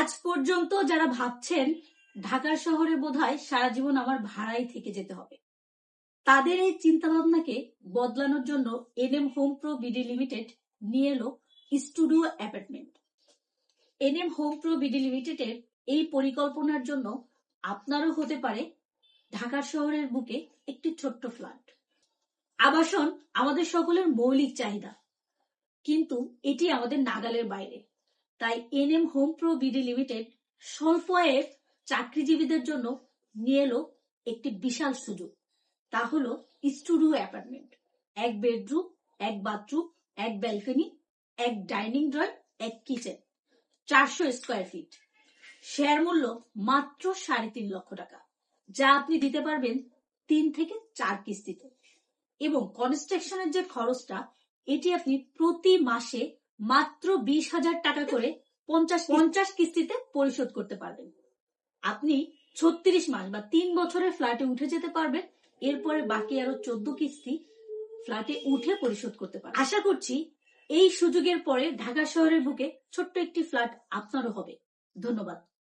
আজ পর্যন্ত যারা ভাবছেন ঢাকা শহরে বোধহয় সারা জীবন আমার ভাড়াই থেকে যেতে হবে, তাদের এই চিন্তা ভাবনাকে বদলানোর জন্য NM home pro BD limited নিয়ে এলো studio apartment. NM home pro BD লিমিটেডের এই পরিকল্পনার জন্য আপনারও হতে পারে ঢাকা শহরের বুকে একটি ছোট্ট ফ্ল্যাট। আবাসন আমাদের সকলের মৌলিক চাহিদা, কিন্তু এটি আমাদের নাগালের বাইরে। তাই NM home pro BD limited স্বল্প আয়ের চাকরিজীবীদের জন্য নিয়ে এলো একটি বিশাল সুযোগ। তা হলো studio apartment. 1 bedroom, 1 bathroom, 1 balcony, 1 dining drawer, 1 kitchen, 400 square feet. Share মূল্য মাত্র 3.5 লক্ষ টাকা, যা আপনি দিতে পারবেন 3 থেকে 4 কিস্তিতে। এবং কনস্ট্রাকশনের যে খরচটা, এটি আপনি প্রতি মাসে মাত্র 20,000 টাকা করে 50 কিস্তিতে পরিশোধ করতে পারবেন। আপনি 36 মাস বা 3 বছরের ফ্ল্যাটে উঠে যেতে পারবেন। এরপরে বাকি আরো 14 কিস্তি ফ্ল্যাটে উঠে পরিশোধ করতে পারবেন। আশা করছি এই সুযোগের পরে ঢাকা শহরের বুকে ছোট্ট একটি ফ্ল্যাট আপনারও হবে। ধন্যবাদ।